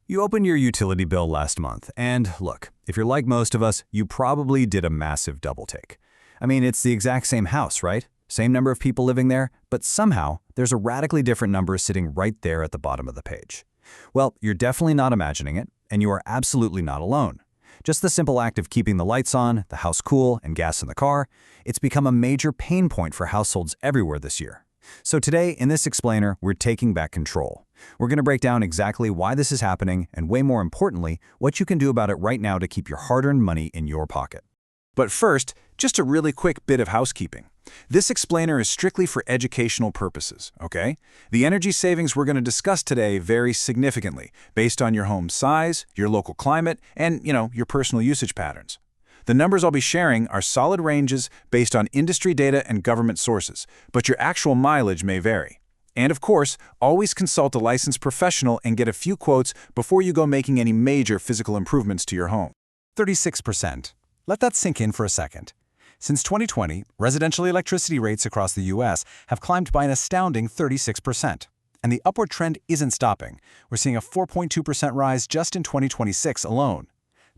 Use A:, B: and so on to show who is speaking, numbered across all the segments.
A: You opened your utility bill last month, and look, if you're like most of us, you probably did a massive double take. I mean, it's the exact same house, right? Same number of people living there, but somehow there's a radically different number sitting right there at the bottom of the page. Well, you're definitely not imagining it, and you are absolutely not alone. Just the simple act of keeping the lights on, the house cool, and gas in the car, it's become a major pain point for households everywhere this year. So today, in this explainer, we're taking back control. We're going to break down exactly why this is happening, and way more importantly, what you can do about it right now to keep your hard-earned money in your pocket. But first, just a really quick bit of housekeeping. This explainer is strictly for educational purposes, okay? The energy savings we're going to discuss today vary significantly based on your home's size, your local climate, and, your personal usage patterns. The numbers I'll be sharing are solid ranges based on industry data and government sources, but your actual mileage may vary. And of course, always consult a licensed professional and get a few quotes before you go making any major physical improvements to your home.
B: 36%. Let that sink in for a second. Since 2020, residential electricity rates across the U.S. have climbed by an astounding 36%. And the upward trend isn't stopping. We're seeing a 4.2% rise just in 2026 alone.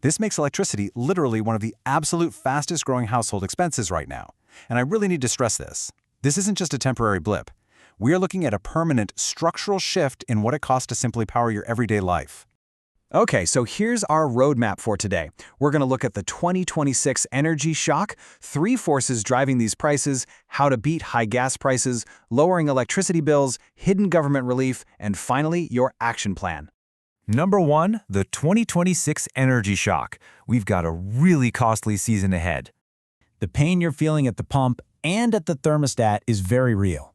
B: This makes electricity literally one of the absolute fastest-growing household expenses right now. And I really need to stress this. This isn't just a temporary blip. We're looking at a permanent, structural shift in what it costs to simply power your everyday life.
A: Okay, so here's our roadmap for today. We're going to look at the 2026 energy shock, 3 forces driving these prices, how to beat high gas prices, lowering electricity bills, hidden government relief, and finally, your action plan.
C: Number 1, the 2026 energy shock. We've got a really costly season ahead.
B: The pain you're feeling at the pump and at the thermostat is very real.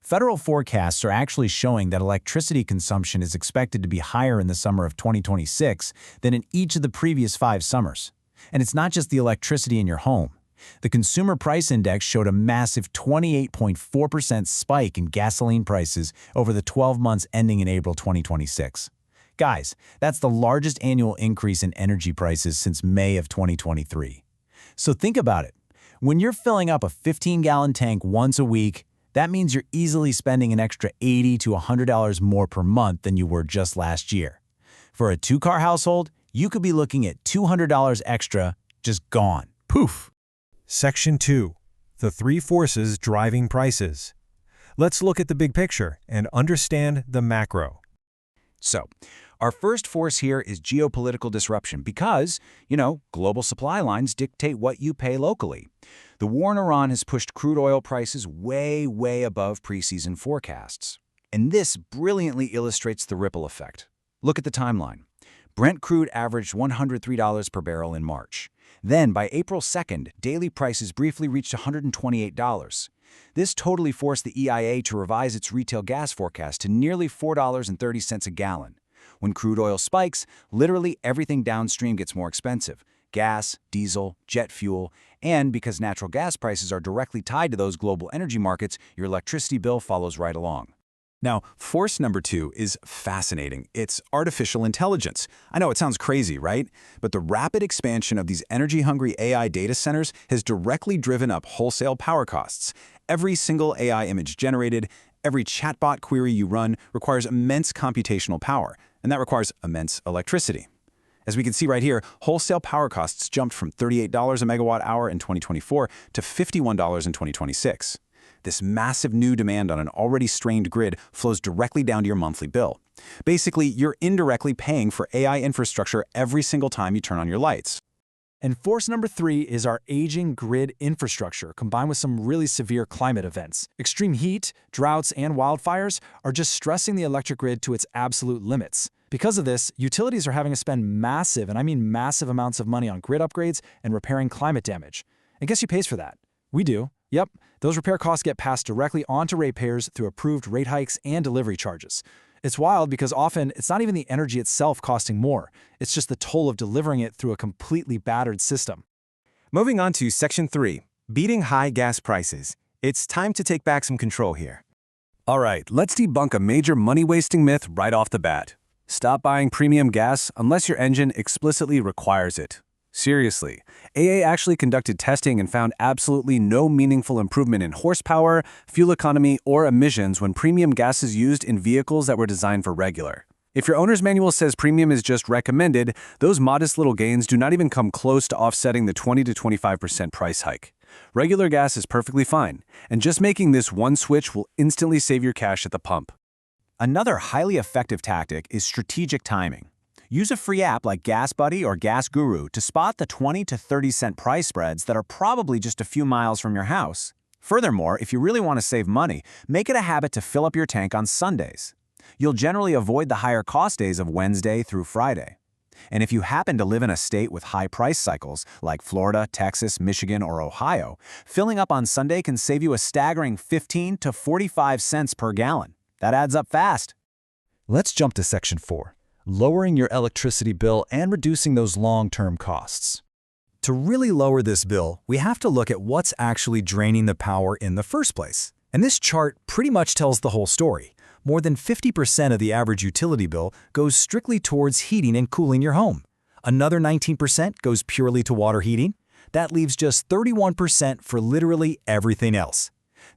B: Federal forecasts are actually showing that electricity consumption is expected to be higher in the summer of 2026 than in each of the previous 5 summers. And it's not just the electricity in your home. The Consumer Price Index showed a massive 28.4% spike in gasoline prices over the 12 months ending in April 2026. Guys, that's the largest annual increase in energy prices since May of 2023. So think about it. When you're filling up a 15-gallon tank once a week, that means you're easily spending an extra $80 to $100 more per month than you were just last year. For a 2-car household, you could be looking at $200 extra just gone.
C: Poof! Section 2. The 3 forces driving prices. Let's look at the big picture and understand the macro.
A: So, our first force here is geopolitical disruption because, global supply lines dictate what you pay locally. The war in Iran has pushed crude oil prices way, way above preseason forecasts. And this brilliantly illustrates the ripple effect. Look at the timeline. Brent crude averaged $103 per barrel in March. Then, by April 2nd, daily prices briefly reached $128. This totally forced the EIA to revise its retail gas forecast to nearly $4.30 a gallon. When crude oil spikes, literally everything downstream gets more expensive. Gas, diesel, jet fuel, and because natural gas prices are directly tied to those global energy markets, your electricity bill follows right along. Now, force number 2 is fascinating. It's artificial intelligence. I know it sounds crazy, right? But the rapid expansion of these energy-hungry AI data centers has directly driven up wholesale power costs. Every single AI image generated, every chatbot query you run requires immense computational power, and that requires immense electricity. As we can see right here, wholesale power costs jumped from $38 a megawatt hour in 2024 to $51 in 2026. This massive new demand on an already strained grid flows directly down to your monthly bill. Basically, you're indirectly paying for AI infrastructure every single time you turn on your lights.
D: And force number 3 is our aging grid infrastructure combined with some really severe climate events. Extreme heat, droughts, and wildfires are just stressing the electric grid to its absolute limits. Because of this, utilities are having to spend massive, and I mean massive amounts of money on grid upgrades and repairing climate damage. And guess who pays for that? We do. Yep, those repair costs get passed directly onto ratepayers through approved rate hikes and delivery charges. It's wild because often it's not even the energy itself costing more. It's just the toll of delivering it through a completely battered system.
C: Moving on to Section 3, beating high gas prices. It's time to take back some control here.
A: All right, let's debunk a major money-wasting myth right off the bat. Stop buying premium gas unless your engine explicitly requires it. Seriously, AA actually conducted testing and found absolutely no meaningful improvement in horsepower, fuel economy, or emissions when premium gas is used in vehicles that were designed for regular.
E: If your owner's manual says premium is just recommended, those modest little gains do not even come close to offsetting the 20 to 25% price hike. Regular gas is perfectly fine, and just making this one switch will instantly save your cash at the pump.
B: Another highly effective tactic is strategic timing. Use a free app like GasBuddy or Gas Guru to spot the 20 to 30 cent price spreads that are probably just a few miles from your house. Furthermore, if you really want to save money, make it a habit to fill up your tank on Sundays. You'll generally avoid the higher cost days of Wednesday through Friday. And if you happen to live in a state with high price cycles, like Florida, Texas, Michigan, or Ohio, filling up on Sunday can save you a staggering 15 to 45 cents per gallon. That adds up fast.
F: Let's jump to Section 4, lowering your electricity bill and reducing those long-term costs. To really lower this bill, we have to look at what's actually draining the power in the first place. And this chart pretty much tells the whole story. More than 50% of the average utility bill goes strictly towards heating and cooling your home. Another 19% goes purely to water heating. That leaves just 31% for literally everything else.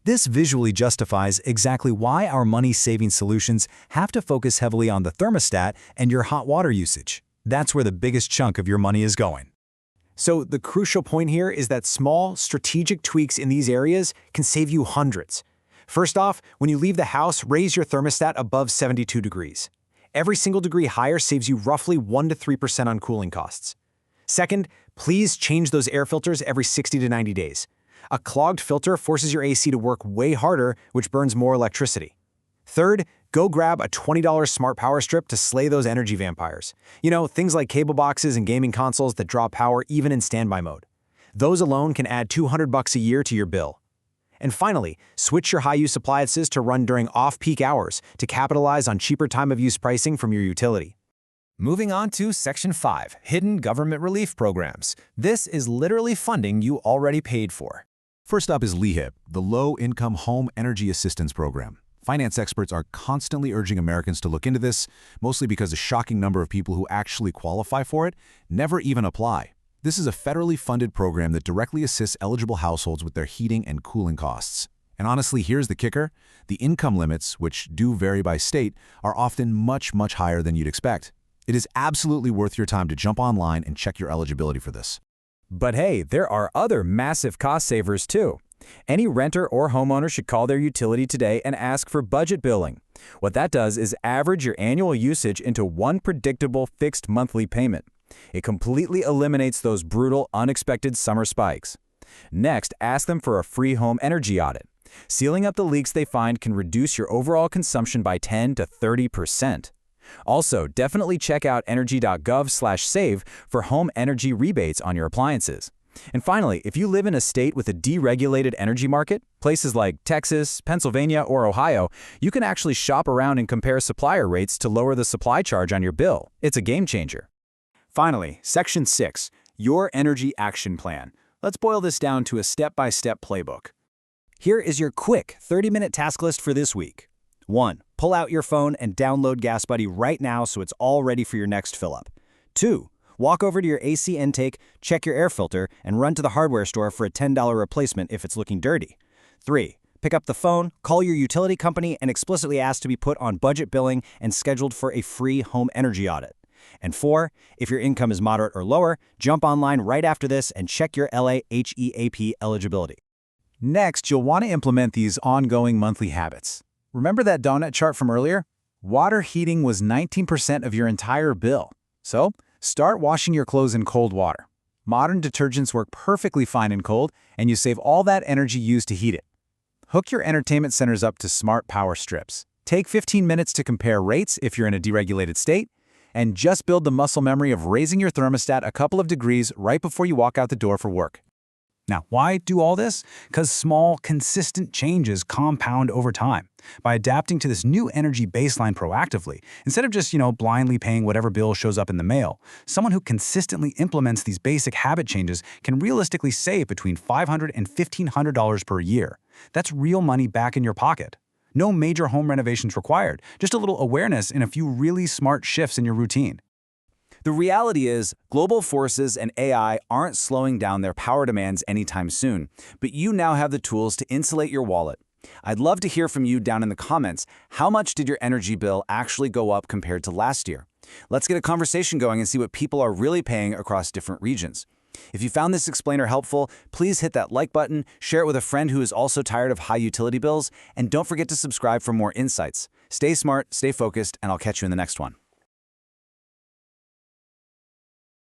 F: This visually justifies exactly why our money-saving solutions have to focus heavily on the thermostat and your hot water usage. That's where the biggest chunk of your money is going.
D: So the crucial point here is that small, strategic tweaks in these areas can save you hundreds. First off, when you leave the house, raise your thermostat above 72 degrees. Every single degree higher saves you roughly 1 to 3% on cooling costs. Second, please change those air filters every 60 to 90 days. A clogged filter forces your AC to work way harder, which burns more electricity. Third, go grab a $20 smart power strip to slay those energy vampires. You know, things like cable boxes and gaming consoles that draw power even in standby mode. Those alone can add $200 a year to your bill. And finally, switch your high-use appliances to run during off-peak hours to capitalize on cheaper time-of-use pricing from your utility.
B: Moving on to Section 5, Hidden Government Relief Programs. This is literally funding you already paid for.
A: First up is LEHIP, the Low Income Home Energy Assistance Program. Finance experts are constantly urging Americans to look into this, mostly because a shocking number of people who actually qualify for it never even apply. This is a federally funded program that directly assists eligible households with their heating and cooling costs. And honestly, here's the kicker. The income limits, which do vary by state, are often much higher than you'd expect. It is absolutely worth your time to jump online and check your eligibility for this.
B: But hey, there are other massive cost savers too. Any renter or homeowner should call their utility today and ask for budget billing. What that does is average your annual usage into one predictable fixed monthly payment. It completely eliminates those brutal, unexpected summer spikes. Next, ask them for a free home energy audit. Sealing up the leaks they find can reduce your overall consumption by 10 to 30%. Also, definitely check out energy.gov/save for home energy rebates on your appliances. And finally, if you live in a state with a deregulated energy market, places like Texas, Pennsylvania, or Ohio, you can actually shop around and compare supplier rates to lower the supply charge on your bill. It's a game changer.
D: Finally, Section 6, Your Energy Action Plan. Let's boil this down to a step-by-step playbook. Here is your quick 30-minute task list for this week. 1. Pull out your phone and download GasBuddy right now so it's all ready for your next fill-up. 2. Walk over to your AC intake, check your air filter, and run to the hardware store for a $10 replacement if it's looking dirty. 3. Pick up the phone, call your utility company, and explicitly ask to be put on budget billing and scheduled for a free home energy audit. And 4, if your income is moderate or lower, jump online right after this and check your LAHEAP eligibility.
B: Next, you'll want to implement these ongoing monthly habits. Remember that donut chart from earlier? Water heating was 19% of your entire bill. So, start washing your clothes in cold water. Modern detergents work perfectly fine in cold, and you save all that energy used to heat it. Hook your entertainment centers up to smart power strips. Take 15 minutes to compare rates if you're in a deregulated state, and just build the muscle memory of raising your thermostat a couple of degrees right before you walk out the door for work. Now, why do all this? Because small, consistent changes compound over time. By adapting to this new energy baseline proactively, instead of just, blindly paying whatever bill shows up in the mail, someone who consistently implements these basic habit changes can realistically save between $500 and $1,500 per year. That's real money back in your pocket. No major home renovations required, just a little awareness and a few really smart shifts in your routine. The reality is, global forces and AI aren't slowing down their power demands anytime soon, but you now have the tools to insulate your wallet.
A: I'd love to hear from you down in the comments. How much did your energy bill actually go up compared to last year? Let's get a conversation going and see what people are really paying across different regions. If you found this explainer helpful, please hit that like button, share it with a friend who is also tired of high utility bills, and don't forget to subscribe for more insights. Stay smart, stay focused, and I'll catch you in the next one.